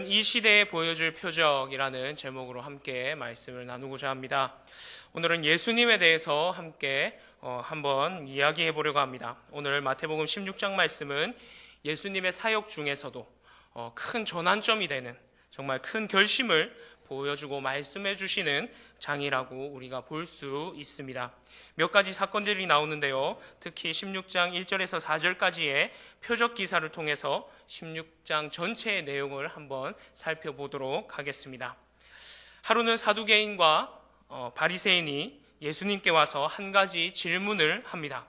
이 시대에 보여줄 표적이라는 제목으로 함께 말씀을 나누고자 합니다. 오늘은 예수님에 대해서 함께 한번 이야기해 보려고 합니다. 오늘 마태복음 16장 말씀은 예수님의 사역 중에서도 큰 전환점이 되는 정말 큰 결심을 보여주고 말씀해 주시는 장이라고 우리가 볼 수 있습니다. 몇 가지 사건들이 나오는데요. 특히 16장 1절에서 4절까지의 표적 기사를 통해서 16장 전체의 내용을 한번 살펴보도록 하겠습니다. 하루는 사두개인과 바리새인이 예수님께 와서 한 가지 질문을 합니다.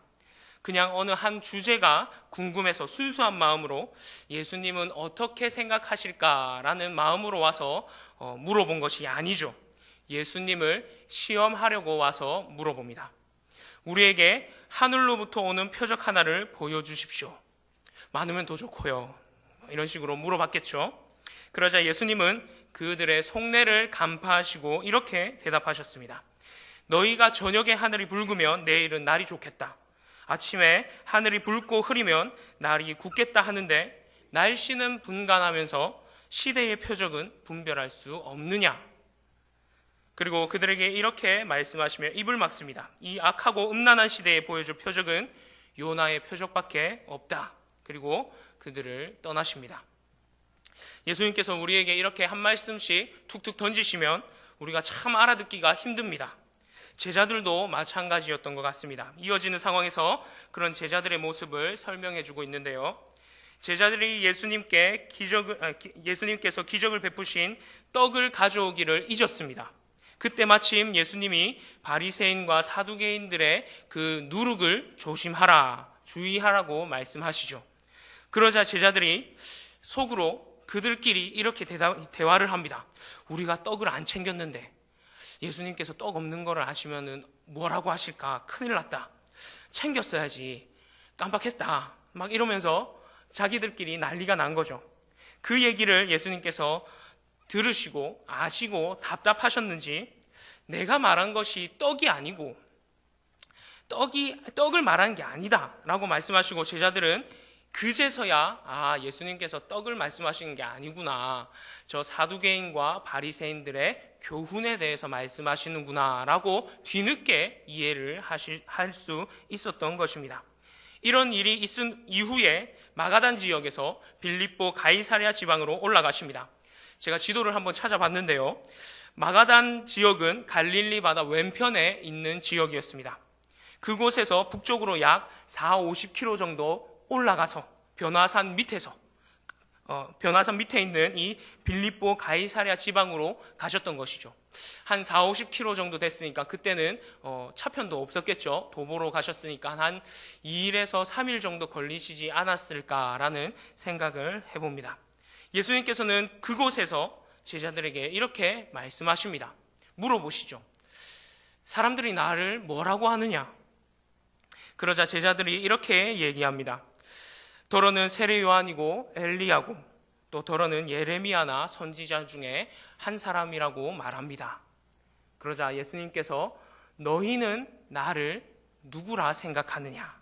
그냥 어느 한 주제가 궁금해서 순수한 마음으로 예수님은 어떻게 생각하실까라는 마음으로 와서 물어본 것이 아니죠. 예수님을 시험하려고 와서 물어봅니다. 우리에게 하늘로부터 오는 표적 하나를 보여주십시오. 많으면 더 좋고요. 이런 식으로 물어봤겠죠. 그러자 예수님은 그들의 속내를 간파하시고 이렇게 대답하셨습니다. 너희가 저녁에 하늘이 붉으면 내일은 날이 좋겠다. 아침에 하늘이 붉고 흐리면 날이 굳겠다 하는데 날씨는 분간하면서 시대의 표적은 분별할 수 없느냐? 그리고 그들에게 이렇게 말씀하시며 입을 막습니다. 이 악하고 음란한 시대에 보여줄 표적은 요나의 표적밖에 없다. 그리고 그들을 떠나십니다. 예수님께서 우리에게 이렇게 한 말씀씩 툭툭 던지시면 우리가 참 알아듣기가 힘듭니다. 제자들도 마찬가지였던 것 같습니다. 이어지는 상황에서 그런 제자들의 모습을 설명해 주고 있는데요. 제자들이 예수님께서 기적을 베푸신 떡을 가져오기를 잊었습니다. 그때 마침 예수님이 바리새인과 사두개인들의 그 누룩을 조심하라, 주의하라고 말씀하시죠. 그러자 제자들이 속으로 그들끼리 이렇게 대화를 합니다. 우리가 떡을 안 챙겼는데 예수님께서 떡 없는 거를 아시면은 뭐라고 하실까? 큰일 났다. 챙겼어야지. 깜빡했다. 막 이러면서 자기들끼리 난리가 난 거죠. 그 얘기를 예수님께서 들으시고 아시고 답답하셨는지 내가 말한 것이 떡이 아니고 떡을 말한 게 아니다 라고 말씀하시고 제자들은 그제서야 예수님께서 떡을 말씀하시는 게 아니구나. 저 사두개인과 바리새인들의 교훈에 대해서 말씀하시는구나 라고 뒤늦게 이해를 할 수 있었던 것입니다. 이런 일이 있은 이후에 마가단 지역에서 빌립보 가이사랴 지방으로 올라가십니다. 제가 지도를 한번 찾아봤는데요. 마가단 지역은 갈릴리 바다 왼편에 있는 지역이었습니다. 그곳에서 북쪽으로 약 40-50km 정도 올라가서 변화산 밑에 있는 이 빌립보 가이사랴 지방으로 가셨던 것이죠. 한 40-50km 정도 됐으니까 그때는 차편도 없었겠죠. 도보로 가셨으니까 한 2일에서 3일 정도 걸리시지 않았을까라는 생각을 해봅니다. 예수님께서는 그곳에서 제자들에게 이렇게 말씀하십니다. 물어보시죠. 사람들이 나를 뭐라고 하느냐? 그러자 제자들이 이렇게 얘기합니다. 더러는 세례 요한이고 엘리야고 또 더러는 예레미야나 선지자 중에 한 사람이라고 말합니다. 그러자 예수님께서 너희는 나를 누구라 생각하느냐?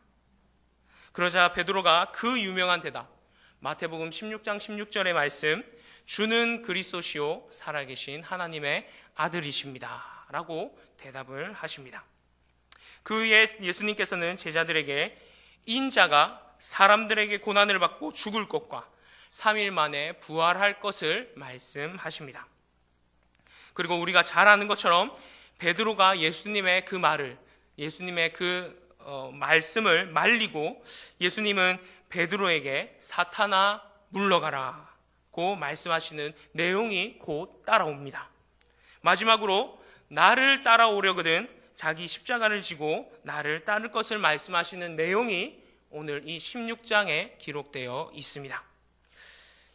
그러자 베드로가 그 유명한 대답 마태복음 16장 16절의 말씀 주는 그리스도시요 살아계신 하나님의 아들이십니다 라고 대답을 하십니다. 그 후에 예수님께서는 제자들에게 인자가 사람들에게 고난을 받고 죽을 것과 3일 만에 부활할 것을 말씀하십니다. 그리고 우리가 잘 아는 것처럼 베드로가 예수님의 그 말씀을 말리고 예수님은 베드로에게 사탄아 물러가라고 말씀하시는 내용이 곧 따라옵니다. 마지막으로 나를 따라오려거든 자기 십자가를 지고 나를 따를 것을 말씀하시는 내용이 오늘 이 16장에 기록되어 있습니다.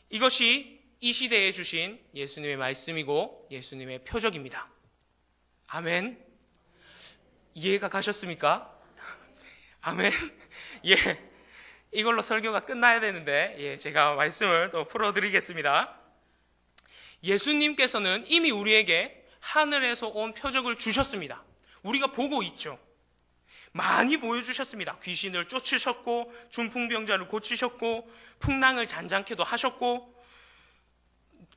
이것이 이 시대에 주신 예수님의 말씀이고 예수님의 표적입니다. 아멘. 이해가 가셨습니까? 아멘. 예. 이걸로 설교가 끝나야 되는데 제가 말씀을 또 풀어드리겠습니다. 예수님께서는 이미 우리에게 하늘에서 온 표적을 주셨습니다. 우리가 보고 있죠. 많이 보여주셨습니다. 귀신을 쫓으셨고 중풍병자를 고치셨고 풍랑을 잔잔케도 하셨고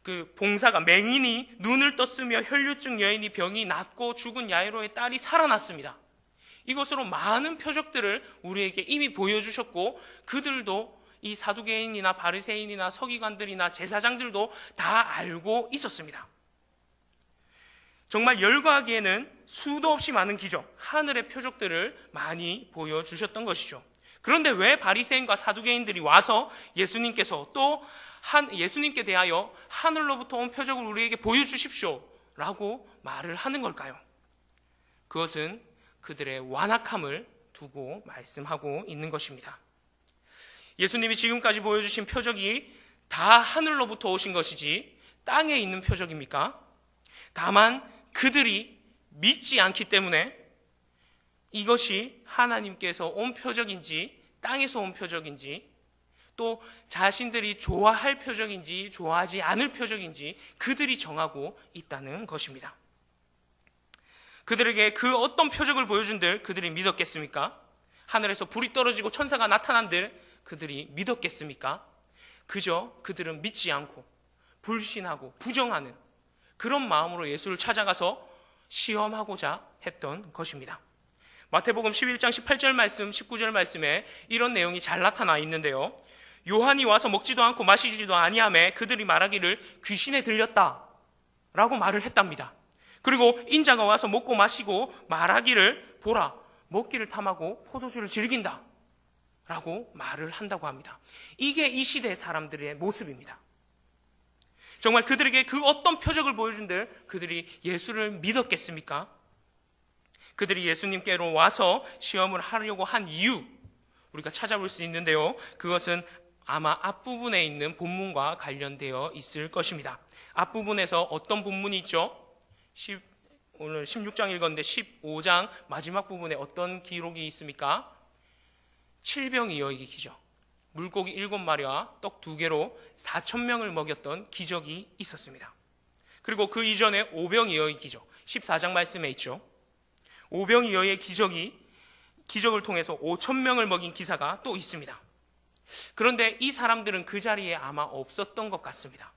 그 봉사가 맹인이 눈을 떴으며 혈류증 여인이 병이 낫고 죽은 야이로의 딸이 살아났습니다. 이것으로 많은 표적들을 우리에게 이미 보여주셨고, 그들도 이 사두개인이나 바리새인이나 서기관들이나 제사장들도 다 알고 있었습니다. 정말 열거하기에는 수도 없이 많은 기적, 하늘의 표적들을 많이 보여주셨던 것이죠. 그런데 왜 바리새인과 사두개인들이 와서 예수님께서 또 예수님께 대하여 하늘로부터 온 표적을 우리에게 보여주십시오 라고 말을 하는 걸까요? 그것은 그들의 완악함을 두고 말씀하고 있는 것입니다. 예수님이 지금까지 보여주신 표적이 다 하늘로부터 오신 것이지 땅에 있는 표적입니까? 다만 그들이 믿지 않기 때문에 이것이 하나님께서 온 표적인지 땅에서 온 표적인지 또 자신들이 좋아할 표적인지 좋아하지 않을 표적인지 그들이 정하고 있다는 것입니다. 그들에게 그 어떤 표적을 보여준들 그들이 믿었겠습니까? 하늘에서 불이 떨어지고 천사가 나타난들 그들이 믿었겠습니까? 그저 그들은 믿지 않고 불신하고 부정하는 그런 마음으로 예수를 찾아가서 시험하고자 했던 것입니다. 마태복음 11장 18절 말씀, 19절 말씀에 이런 내용이 잘 나타나 있는데요. 요한이 와서 먹지도 않고 마시지도 아니하매 그들이 말하기를 귀신에 들렸다 라고 말을 했답니다. 그리고 인자가 와서 먹고 마시고 말하기를 보라 먹기를 탐하고 포도주를 즐긴다 라고 말을 한다고 합니다. 이게 이 시대 사람들의 모습입니다. 정말 그들에게 그 어떤 표적을 보여준들 그들이 예수를 믿었겠습니까? 그들이 예수님께로 와서 시험을 하려고 한 이유 우리가 찾아볼 수 있는데요. 그것은 아마 앞부분에 있는 본문과 관련되어 있을 것입니다. 앞부분에서 어떤 본문이 있죠? 오늘 16장 읽었는데 15장 마지막 부분에 어떤 기록이 있습니까? 칠병이어이기 기적. 물고기 7마리와 떡 2개로 4,000명을 먹였던 기적이 있었습니다. 그리고 그 이전에 오병이어의 기적, 14장 말씀에 있죠. 오병이어의 기적을 통해서 5,000명을 먹인 기사가 또 있습니다. 그런데 이 사람들은 그 자리에 아마 없었던 것 같습니다.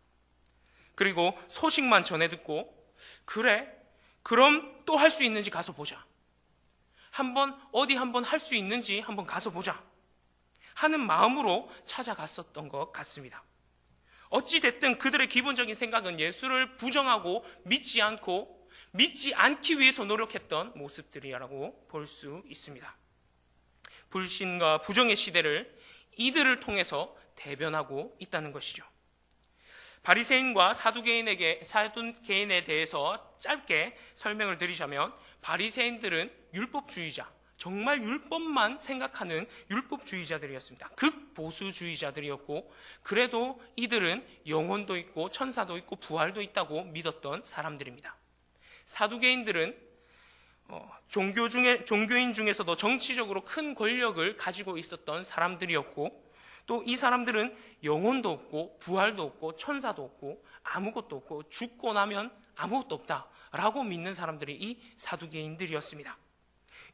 그리고 소식만 전해 듣고 그래? 그럼 또 할 수 있는지 가서 보자. 어디 한번 할 수 있는지 한번 가서 보자. 하는 마음으로 찾아갔었던 것 같습니다. 어찌됐든 그들의 기본적인 생각은 예수를 부정하고 믿지 않기 위해서 노력했던 모습들이라고 볼 수 있습니다. 불신과 부정의 시대를 이들을 통해서 대변하고 있다는 것이죠. 바리새인과 사두개인에 대해서 짧게 설명을 드리자면 바리새인들은 율법주의자, 정말 율법만 생각하는 율법주의자들이었습니다. 극보수주의자들이었고 그래도 이들은 영혼도 있고 천사도 있고 부활도 있다고 믿었던 사람들입니다. 사두개인들은 종교인 중에서도 정치적으로 큰 권력을 가지고 있었던 사람들이었고 또 이 사람들은 영혼도 없고 부활도 없고 천사도 없고 아무것도 없고 죽고 나면 아무것도 없다라고 믿는 사람들이 이 사두개인들이었습니다.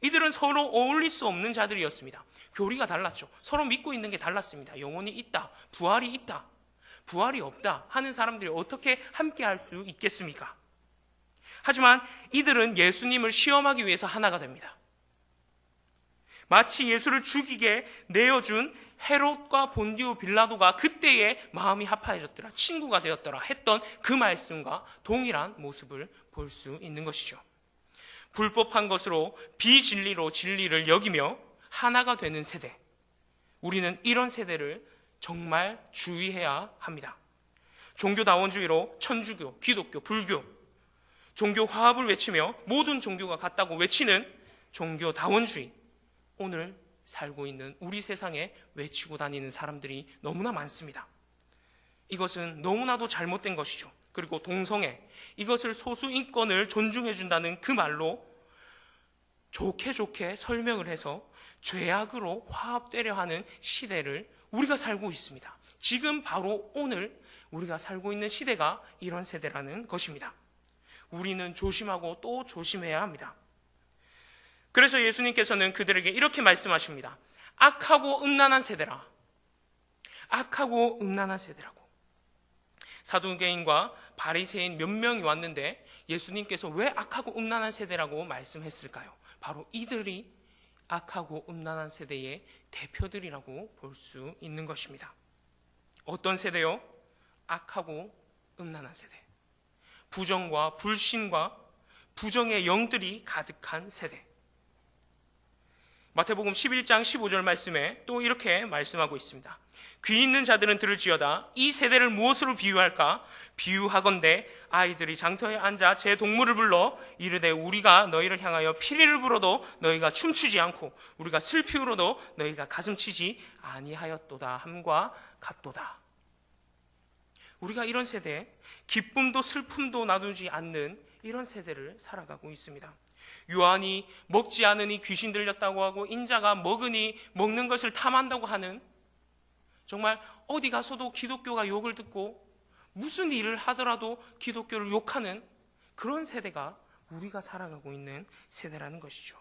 이들은 서로 어울릴 수 없는 자들이었습니다. 교리가 달랐죠. 서로 믿고 있는 게 달랐습니다. 영혼이 있다, 부활이 있다, 부활이 없다 하는 사람들이 어떻게 함께 할 수 있겠습니까? 하지만 이들은 예수님을 시험하기 위해서 하나가 됩니다. 마치 예수를 죽이게 내어준 헤롯과 본디오 빌라도가 그때의 마음이 합하여졌더라, 친구가 되었더라 했던 그 말씀과 동일한 모습을 볼 수 있는 것이죠. 불법한 것으로 비진리로 진리를 여기며 하나가 되는 세대, 우리는 이런 세대를 정말 주의해야 합니다. 종교다원주의로 천주교, 기독교, 불교, 종교 화합을 외치며 모든 종교가 같다고 외치는 종교다원주의, 오늘 살고 있는 우리 세상에 외치고 다니는 사람들이 너무나 많습니다. 이것은 너무나도 잘못된 것이죠. 그리고 동성애, 이것을 소수인권을 존중해준다는 그 말로 좋게 설명을 해서 죄악으로 화합되려 하는 시대를 우리가 살고 있습니다. 지금 바로 오늘 우리가 살고 있는 시대가 이런 세대라는 것입니다. 우리는 조심하고 또 조심해야 합니다. 그래서 예수님께서는 그들에게 이렇게 말씀하십니다. 악하고 음란한 세대라. 악하고 음란한 세대라고. 사두개인과 바리새인 몇 명이 왔는데 예수님께서 왜 악하고 음란한 세대라고 말씀했을까요? 바로 이들이 악하고 음란한 세대의 대표들이라고 볼 수 있는 것입니다. 어떤 세대요? 악하고 음란한 세대. 부정과 불신과 부정의 영들이 가득한 세대. 마태복음 11장 15절 말씀에 또 이렇게 말씀하고 있습니다. 귀 있는 자들은 들을지어다. 이 세대를 무엇으로 비유할까? 비유하건대 아이들이 장터에 앉아 제 동물을 불러 이르되 우리가 너희를 향하여 피리를 불어도 너희가 춤추지 않고 우리가 슬피 울어도 너희가 가슴치지 아니하였도다 함과 같도다. 우리가 이런 세대, 기쁨도 슬픔도 나누지 않는 이런 세대를 살아가고 있습니다. 요한이 먹지 않으니 귀신 들렸다고 하고 인자가 먹으니 먹는 것을 탐한다고 하는, 정말 어디 가서도 기독교가 욕을 듣고 무슨 일을 하더라도 기독교를 욕하는 그런 세대가 우리가 살아가고 있는 세대라는 것이죠.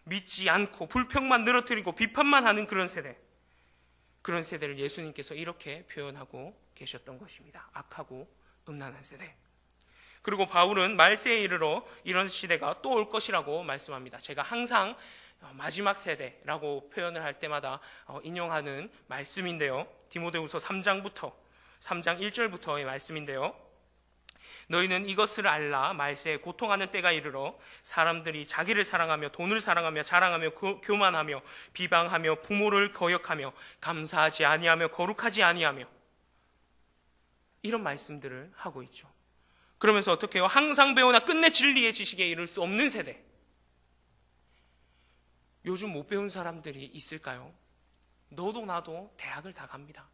믿지 않고 불평만 늘어뜨리고 비판만 하는 그런 세대, 그런 세대를 예수님께서 이렇게 표현하고 계셨던 것입니다. 악하고 음란한 세대. 그리고 바울은 말세에 이르러 이런 시대가 또 올 것이라고 말씀합니다. 제가 항상 마지막 세대라고 표현을 할 때마다 인용하는 말씀인데요. 디모데후서 3장 1절부터의 말씀인데요. 너희는 이것을 알라. 말세에 고통하는 때가 이르러 사람들이 자기를 사랑하며 돈을 사랑하며 자랑하며 교만하며 비방하며 부모를 거역하며 감사하지 아니하며 거룩하지 아니하며, 이런 말씀들을 하고 있죠. 그러면서 어떻게 해요? 항상 배우나 끝내 진리의 지식에 이를 수 없는 세대. 요즘 못 배운 사람들이 있을까요? 너도 나도 대학을 다 갑니다.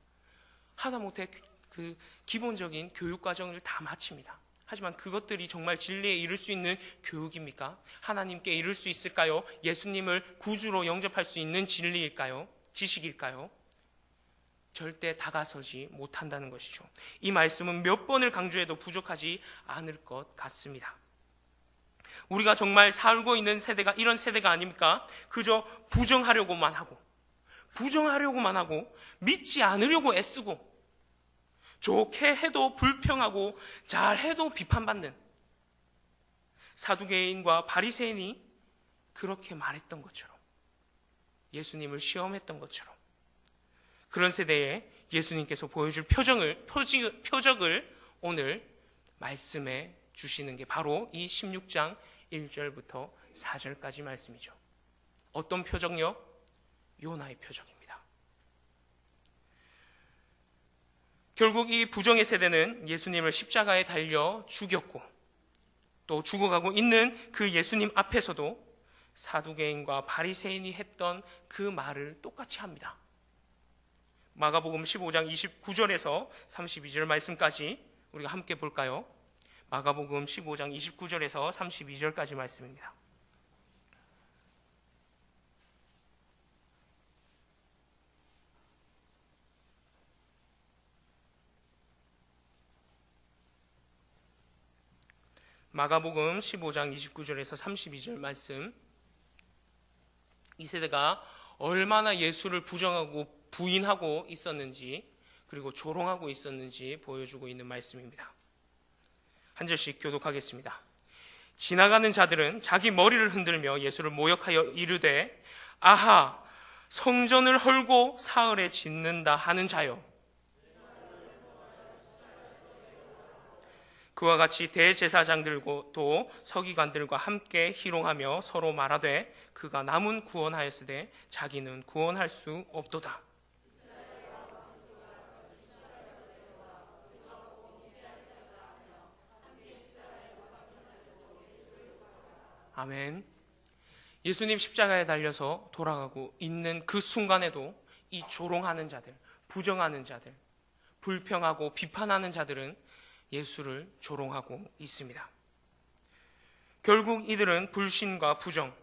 하다못해 그 기본적인 교육 과정을 다 마칩니다. 하지만 그것들이 정말 진리에 이를 수 있는 교육입니까? 하나님께 이를 수 있을까요? 예수님을 구주로 영접할 수 있는 진리일까요? 지식일까요? 절대 다가서지 못한다는 것이죠. 이 말씀은 몇 번을 강조해도 부족하지 않을 것 같습니다. 우리가 정말 살고 있는 세대가 이런 세대가 아닙니까? 그저 부정하려고만 하고 믿지 않으려고 애쓰고 좋게 해도 불평하고 잘해도 비판받는 사두개인과 바리새인이 그렇게 말했던 것처럼, 예수님을 시험했던 것처럼, 그런 세대에 예수님께서 보여줄 표적을 오늘 말씀해 주시는 게 바로 이 16장 1절부터 4절까지 말씀이죠. 어떤 표적요? 요나의 표적입니다. 결국 이 부정의 세대는 예수님을 십자가에 달려 죽였고, 또 죽어가고 있는 그 예수님 앞에서도 사두개인과 바리새인이 했던 그 말을 똑같이 합니다. 마가복음 15장 29절에서 32절 말씀까지 우리가 함께 볼까요? 마가복음 15장 29절에서 32절까지 말씀입니다. 마가복음 15장 29절에서 32절 말씀. 이 세대가 얼마나 예수를 부정하고 부인하고 있었는지, 그리고 조롱하고 있었는지 보여주고 있는 말씀입니다. 한 절씩 교독하겠습니다. 지나가는 자들은 자기 머리를 흔들며 예수를 모욕하여 이르되 아하, 성전을 헐고 사흘에 짓는다 하는 자여, 그와 같이 대제사장들과 또 서기관들과 함께 희롱하며 서로 말하되 그가 남은 구원하였으되 자기는 구원할 수 없도다. 아멘. 예수님 십자가에 달려서 돌아가고 있는 그 순간에도 이 조롱하는 자들, 부정하는 자들, 불평하고 비판하는 자들은 예수를 조롱하고 있습니다. 결국 이들은 불신과 부정,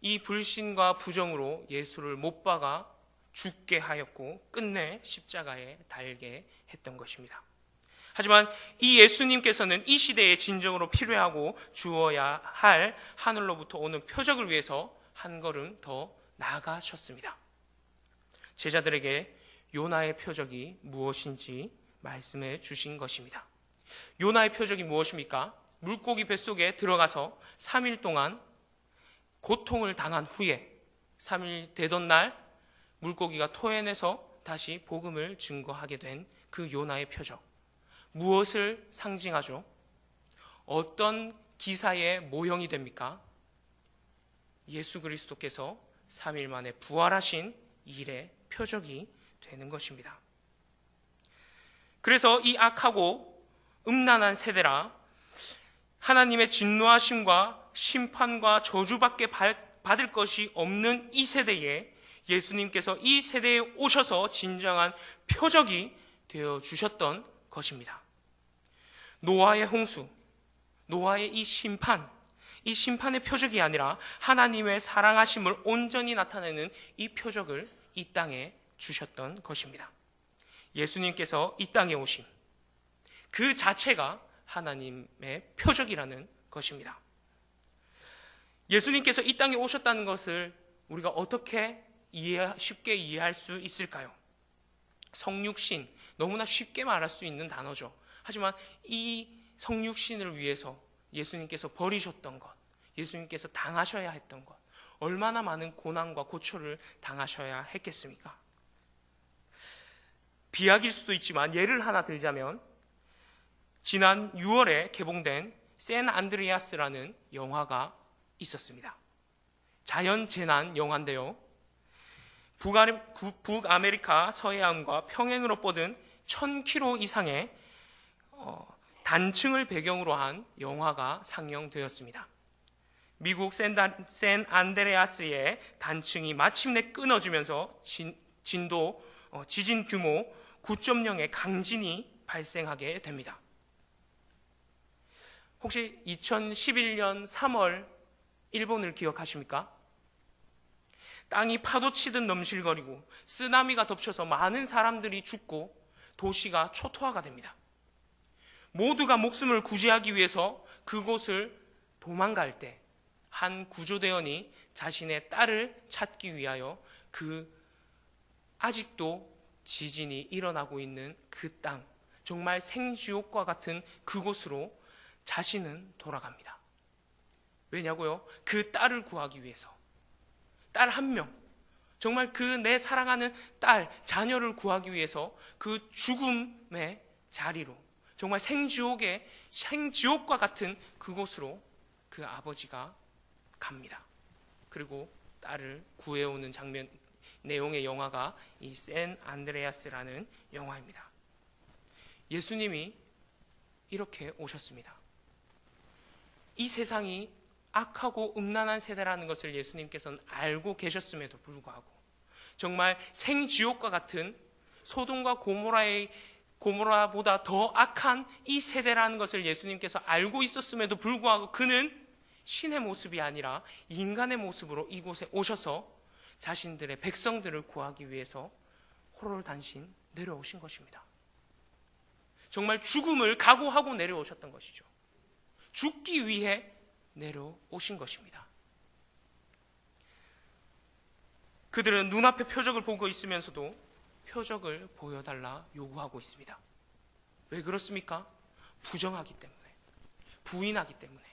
이 불신과 부정으로 예수를 못 박아 죽게 하였고 끝내 십자가에 달게 했던 것입니다. 하지만 이 예수님께서는 이 시대에 진정으로 필요하고 주어야 할 하늘로부터 오는 표적을 위해서 한 걸음 더 나아가셨습니다. 제자들에게 요나의 표적이 무엇인지 말씀해 주신 것입니다. 요나의 표적이 무엇입니까? 물고기 뱃속에 들어가서 3일 동안 고통을 당한 후에 3일 되던 날 물고기가 토해내서 다시 복음을 증거하게 된 그 요나의 표적. 무엇을 상징하죠? 어떤 기사의 모형이 됩니까? 예수 그리스도께서 3일 만에 부활하신 일의 표적이 되는 것입니다. 그래서 이 악하고 음란한 세대라 하나님의 진노하심과 심판과 저주밖에 받을 것이 없는 이 세대에 예수님께서 이 세대에 오셔서 진정한 표적이 되어주셨던 것입니다. 노아의 홍수, 노아의 이 심판의 표적이 아니라 하나님의 사랑하심을 온전히 나타내는 이 표적을 이 땅에 주셨던 것입니다. 예수님께서 이 땅에 오심, 그 자체가 하나님의 표적이라는 것입니다. 예수님께서 이 땅에 오셨다는 것을 우리가 어떻게 쉽게 이해할 수 있을까요? 성육신, 너무나 쉽게 말할 수 있는 단어죠. 하지만 이 성육신을 위해서 예수님께서 버리셨던 것, 예수님께서 당하셔야 했던 것, 얼마나 많은 고난과 고초를 당하셔야 했겠습니까? 비약일 수도 있지만 예를 하나 들자면 지난 6월에 개봉된 샌 안드레아스라는 영화가 있었습니다. 자연재난 영화인데요. 북아메리카 서해안과 평행으로 뻗은 1000km 이상의 단층을 배경으로 한 영화가 상영되었습니다. 미국 샌 안드레아스의 단층이 마침내 끊어지면서 지진 규모 9.0의 강진이 발생하게 됩니다. 혹시 2011년 3월 일본을 기억하십니까? 땅이 파도치듯 넘실거리고 쓰나미가 덮쳐서 많은 사람들이 죽고 도시가 초토화가 됩니다. 모두가 목숨을 구제하기 위해서 그곳을 도망갈 때 한 구조대원이 자신의 딸을 찾기 위하여 아직도 지진이 일어나고 있는 그 땅, 정말 생지옥과 같은 그곳으로 자신은 돌아갑니다. 왜냐고요? 그 딸을 구하기 위해서. 딸 한 명, 정말 내 사랑하는 딸, 자녀를 구하기 위해서 그 죽음의 자리로, 정말 생지옥과 같은 그곳으로 그 아버지가 갑니다. 그리고 딸을 구해오는 내용의 영화가 이 샌 안드레아스라는 영화입니다. 예수님이 이렇게 오셨습니다. 이 세상이 악하고 음란한 세대라는 것을 예수님께서는 알고 계셨음에도 불구하고 정말 생지옥과 같은 소돔과 고모라보다 더 악한 이 세대라는 것을 예수님께서 알고 있었음에도 불구하고 그는 신의 모습이 아니라 인간의 모습으로 이곳에 오셔서 자신들의 백성들을 구하기 위해서 호롤단신 내려오신 것입니다. 정말 죽음을 각오하고 내려오셨던 것이죠. 죽기 위해 내려오신 것입니다. 그들은 눈앞에 표적을 보고 있으면서도 표적을 보여달라 요구하고 있습니다. 왜 그렇습니까? 부정하기 때문에, 부인하기 때문에.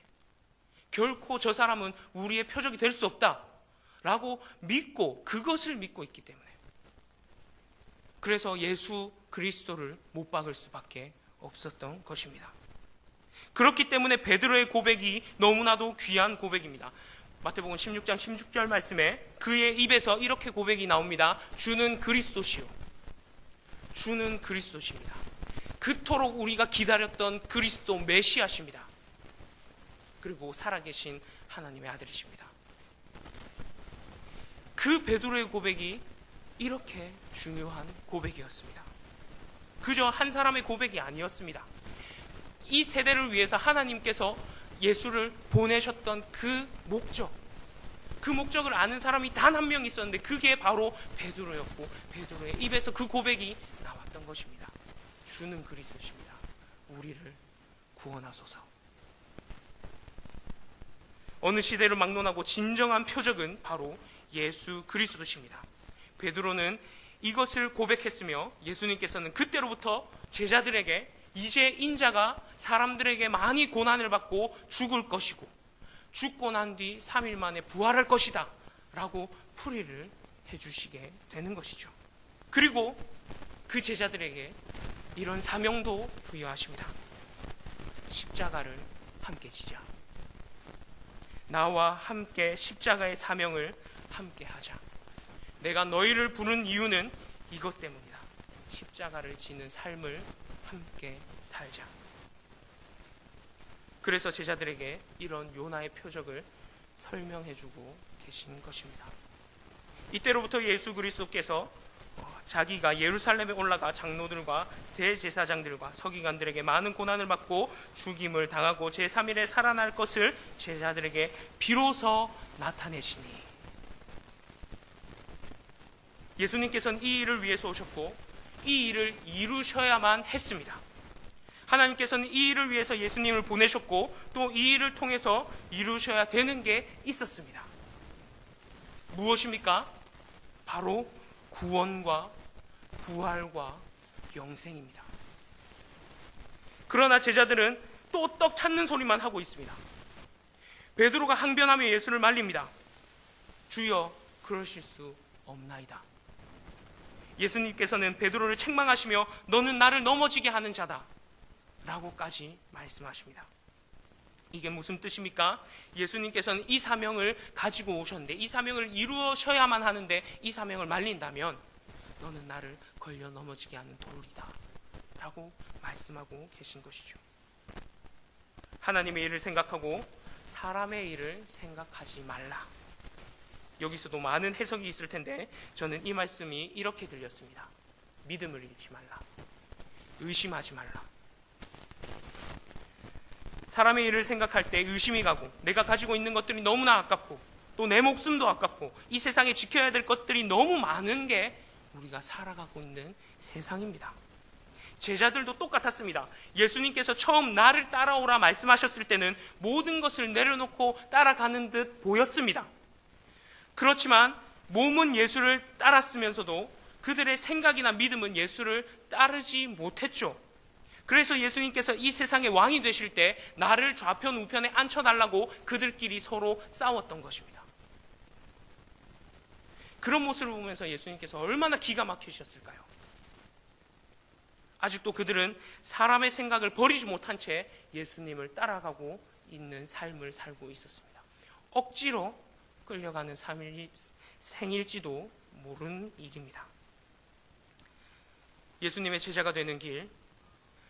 결코 저 사람은 우리의 표적이 될 수 없다라고 믿고 그것을 믿고 있기 때문에. 그래서 예수 그리스도를 못 박을 수밖에 없었던 것입니다. 그렇기 때문에 베드로의 고백이 너무나도 귀한 고백입니다. 마태복음 16장 16절 말씀에 그의 입에서 이렇게 고백이 나옵니다. 주는 그리스도시요. 주는 그리스도십니다. 그토록 우리가 기다렸던 그리스도 메시아십니다. 그리고 살아계신 하나님의 아들이십니다. 그 베드로의 고백이 이렇게 중요한 고백이었습니다. 그저 한 사람의 고백이 아니었습니다. 이 세대를 위해서 하나님께서 예수를 보내셨던 그 목적을 아는 사람이 단 한 명 있었는데 그게 바로 베드로였고 베드로의 입에서 그 고백이 나왔던 것입니다. 주는 그리스도십니다. 우리를 구원하소서. 어느 시대를 막론하고 진정한 표적은 바로 예수 그리스도십니다. 베드로는 이것을 고백했으며 예수님께서는 그때로부터 제자들에게 이제 인자가 사람들에게 많이 고난을 받고 죽을 것이고 죽고 난 뒤 3일 만에 부활할 것이다 라고 풀이를 해주시게 되는 것이죠. 그리고 그 제자들에게 이런 사명도 부여하십니다. 십자가를 함께 지자. 나와 함께 십자가의 사명을 함께 하자. 내가 너희를 부른 이유는 이것 때문이다. 십자가를 지는 삶을 함께 살자. 그래서 제자들에게 이런 요나의 표적을 설명해주고 계신 것입니다. 이때로부터 예수 그리스도께서 자기가 예루살렘에 올라가 장로들과 대제사장들과 서기관들에게 많은 고난을 받고 죽임을 당하고 제3일에 살아날 것을 제자들에게 비로소 나타내시니, 예수님께서는 이 일을 위해서 오셨고 이 일을 이루셔야만 했습니다. 하나님께서는 이 일을 위해서 예수님을 보내셨고 또 이 일을 통해서 이루셔야 되는 게 있었습니다. 무엇입니까? 바로 구원과 부활과 영생입니다. 그러나 제자들은 또 떡 찾는 소리만 하고 있습니다. 베드로가 항변하며 예수를 말립니다. 주여, 그러실 수 없나이다. 예수님께서는 베드로를 책망하시며 너는 나를 넘어지게 하는 자다 라고까지 말씀하십니다. 이게 무슨 뜻입니까? 예수님께서는 이 사명을 가지고 오셨는데 이 사명을 이루셔야만 하는데 이 사명을 말린다면 너는 나를 걸려 넘어지게 하는 돌이다 라고 말씀하고 계신 것이죠. 하나님의 일을 생각하고 사람의 일을 생각하지 말라. 여기서도 많은 해석이 있을 텐데 저는 이 말씀이 이렇게 들렸습니다. 믿음을 잃지 말라. 의심하지 말라. 사람의 일을 생각할 때 의심이 가고 내가 가지고 있는 것들이 너무나 아깝고 또 내 목숨도 아깝고 이 세상에 지켜야 될 것들이 너무 많은 게 우리가 살아가고 있는 세상입니다. 제자들도 똑같았습니다. 예수님께서 처음 나를 따라오라 말씀하셨을 때는 모든 것을 내려놓고 따라가는 듯 보였습니다. 그렇지만 몸은 예수를 따랐으면서도 그들의 생각이나 믿음은 예수를 따르지 못했죠. 그래서 예수님께서 이 세상의 왕이 되실 때 나를 좌편 우편에 앉혀달라고 그들끼리 서로 싸웠던 것입니다. 그런 모습을 보면서 예수님께서 얼마나 기가 막히셨을까요? 아직도 그들은 사람의 생각을 버리지 못한 채 예수님을 따라가고 있는 삶을 살고 있었습니다. 억지로 끌려가는 생일지도 모르는 일입니다. 예수님의 제자가 되는 길,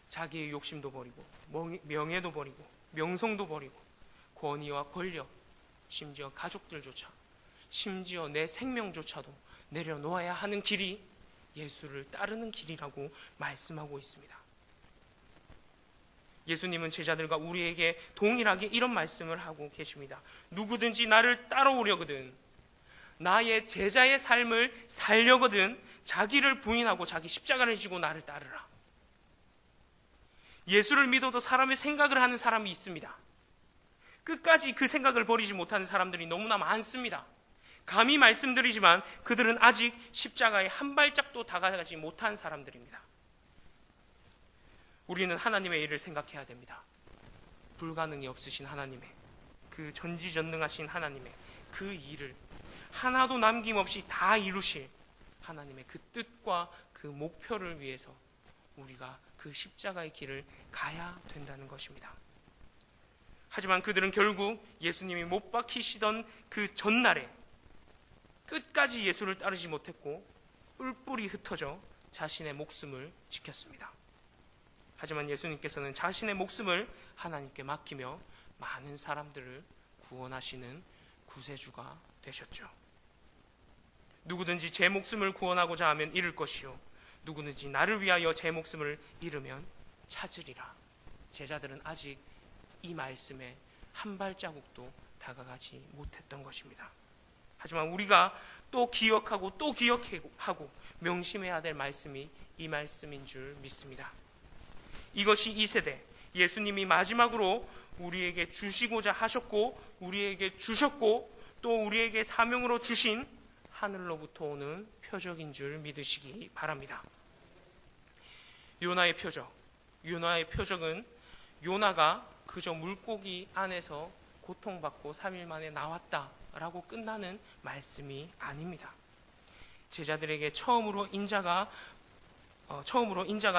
자기의 욕심도 버리고 명예도 버리고 명성도 버리고 권위와 권력, 심지어 가족들조차, 심지어 내 생명조차도 내려놓아야 하는 길이 예수를 따르는 길이라고 말씀하고 있습니다. 예수님은 제자들과 우리에게 동일하게 이런 말씀을 하고 계십니다. 누구든지 나를 따라오려거든, 나의 제자의 삶을 살려거든 자기를 부인하고 자기 십자가를 지고 나를 따르라. 예수를 믿어도 사람의 생각을 하는 사람이 있습니다. 끝까지 그 생각을 버리지 못하는 사람들이 너무나 많습니다. 감히 말씀드리지만 그들은 아직 십자가에 한 발짝도 다가가지 못한 사람들입니다. 우리는 하나님의 일을 생각해야 됩니다. 불가능이 없으신 하나님의, 그 전지전능하신 하나님의 그 일을 하나도 남김없이 다 이루실 하나님의 그 뜻과 그 목표를 위해서 우리가 그 십자가의 길을 가야 된다는 것입니다. 하지만 그들은 결국 예수님이 못 박히시던 그 전날에 끝까지 예수를 따르지 못했고 뿔뿔이 흩어져 자신의 목숨을 지켰습니다. 하지만 예수님께서는 자신의 목숨을 하나님께 맡기며 많은 사람들을 구원하시는 구세주가 되셨죠. 누구든지 제 목숨을 구원하고자 하면 잃을 것이요 누구든지 나를 위하여 제 목숨을 잃으면 찾으리라. 제자들은 아직 이 말씀에 한 발자국도 다가가지 못했던 것입니다. 하지만 우리가 또 기억하고 또 기억하고 명심해야 될 말씀이 이 말씀인 줄 믿습니다. 이것이 이 세대 예수님이 마지막으로 우리에게 주시고자 하셨고 우리에게 주셨고 또 우리에게 사명으로 주신 하늘로부터 오는 표적인 줄 믿으시기 바랍니다. 요나의 표적은 요나가 그저 물고기 안에서 고통받고 3일 만에 나왔다라고 끝나는 말씀이 아닙니다. 제자들에게 처음으로 인자가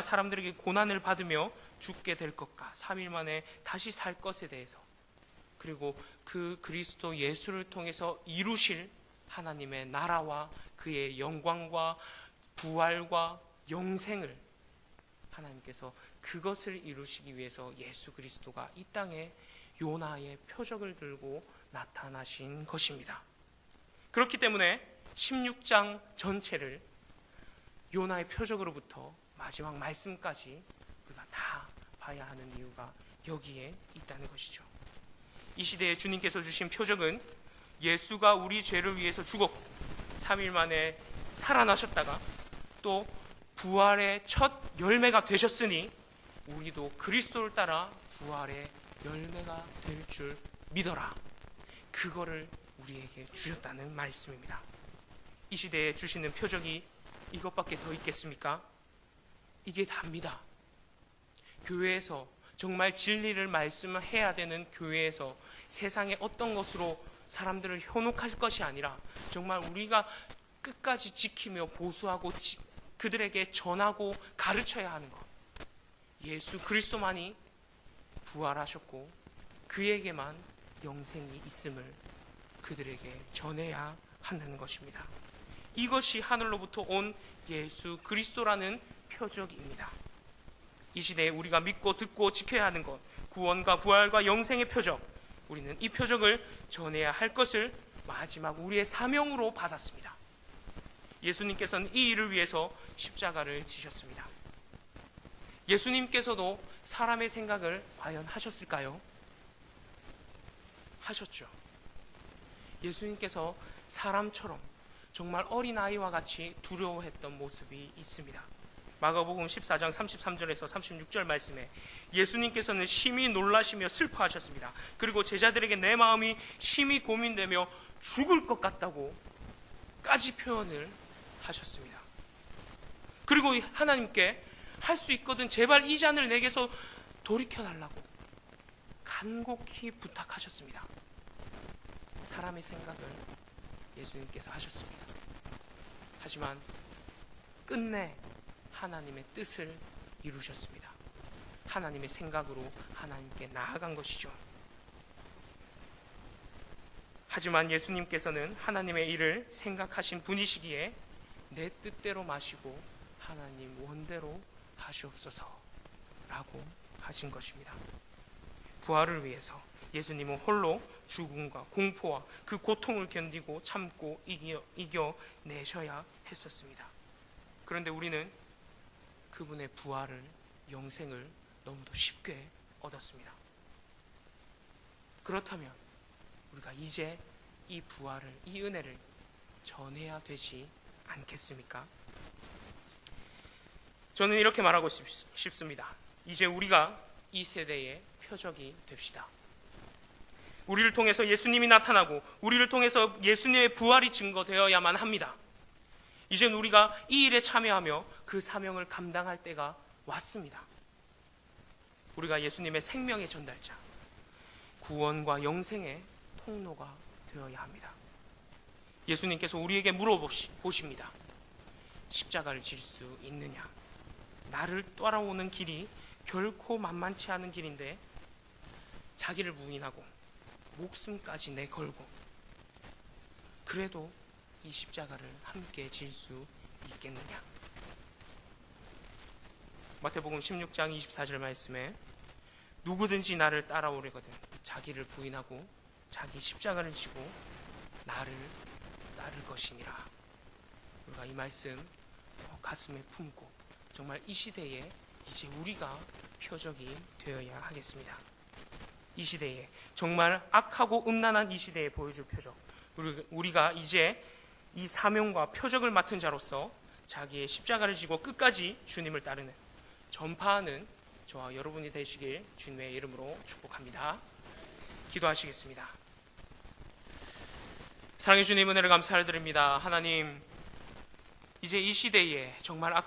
사람들에게 고난을 받으며 죽게 될 것과 3일 만에 다시 살 것에 대해서, 그리고 그 그리스도 예수를 통해서 이루실 하나님의 나라와 그의 영광과 부활과 영생을 하나님께서 그것을 이루시기 위해서 예수 그리스도가 이 땅에 요나의 표적을 들고 나타나신 것입니다. 그렇기 때문에 16장 전체를 요나의 표적으로부터 마지막 말씀까지 우리가 다 봐야 하는 이유가 여기에 있다는 것이죠. 이 시대에 주님께서 주신 표적은 예수가 우리 죄를 위해서 죽었고 3일 만에 살아나셨다가 또 부활의 첫 열매가 되셨으니 우리도 그리스도를 따라 부활의 열매가 될 줄 믿어라. 그거를 우리에게 주셨다는 말씀입니다. 이 시대에 주시는 표적이 이것밖에 더 있겠습니까? 이게 답니다. 교회에서 정말 진리를 말씀을 해야 되는 교회에서 세상의 어떤 것으로 사람들을 현혹할 것이 아니라 정말 우리가 끝까지 지키며 보수하고 그들에게 전하고 가르쳐야 하는 것. 예수 그리스도만이 부활하셨고 그에게만 영생이 있음을 그들에게 전해야 한다는 것입니다. 이것이 하늘로부터 온 예수 그리스도라는 표적입니다. 이 시대에 우리가 믿고 듣고 지켜야 하는 것, 구원과 부활과 영생의 표적, 우리는 이 표적을 전해야 할 것을 마지막 우리의 사명으로 받았습니다. 예수님께서는 이 일을 위해서 십자가를 지셨습니다. 예수님께서도 사람의 생각을 과연 하셨을까요? 하셨죠. 예수님께서 사람처럼 정말 어린아이와 같이 두려워했던 모습이 있습니다. 마가복음 14장 33절에서 36절 말씀에 예수님께서는 심히 놀라시며 슬퍼하셨습니다. 그리고 제자들에게 내 마음이 심히 고민되며 죽을 것 같다고까지 표현을 하셨습니다. 그리고 하나님께 할 수 있거든 제발 이 잔을 내게서 돌이켜달라고 간곡히 부탁하셨습니다. 사람의 생각을 예수님께서 하셨습니다. 하지만 끝내 하나님의 뜻을 이루셨습니다. 하나님의 생각으로 하나님께 나아간 것이죠. 하지만 예수님께서는 하나님의 일을 생각하신 분이시기에 내 뜻대로 마시고 하나님 원대로 하시옵소서라고 하신 것입니다. 부활을 위해서 예수님은 홀로 죽음과 공포와 그 고통을 견디고 참고 이겨내셔야 했었습니다. 그런데 우리는 그분의 부활을, 영생을 너무도 쉽게 얻었습니다. 그렇다면 우리가 이제 이 부활을, 이 은혜를 전해야 되지 않겠습니까? 저는 이렇게 말하고 싶습니다. 이제 우리가 이 세대의 표적이 됩시다. 우리를 통해서 예수님이 나타나고 우리를 통해서 예수님의 부활이 증거되어야만 합니다. 이젠 우리가 이 일에 참여하며 그 사명을 감당할 때가 왔습니다. 우리가 예수님의 생명의 전달자, 구원과 영생의 통로가 되어야 합니다. 예수님께서 우리에게 물어보십니다. 십자가를 질 수 있느냐? 나를 따라오는 길이 결코 만만치 않은 길인데 자기를 부인하고 목숨까지 내걸고 그래도 이 십자가를 함께 질 수 있겠느냐? 마태복음 16장 24절 말씀에 누구든지 나를 따라오려거든 자기를 부인하고 자기 십자가를 지고 나를 따를 것이니라. 우리가 이 말씀 가슴에 품고 정말 이 시대에 이제 우리가 표적이 되어야 하겠습니다. 이 시대에 정말 악하고 음란한 이 시대에 보여줄 표적, 우리가 이제 이 사명과 표적을 맡은 자로서 자기의 십자가를 지고 끝까지 주님을 따르는, 전파하는 저와 여러분이 되시길 주님의 이름으로 축복합니다. 기도하시겠습니다. 사랑해 주님, 은혜를 감사를 드립니다. 하나님, 이제 이 시대에 정말 악한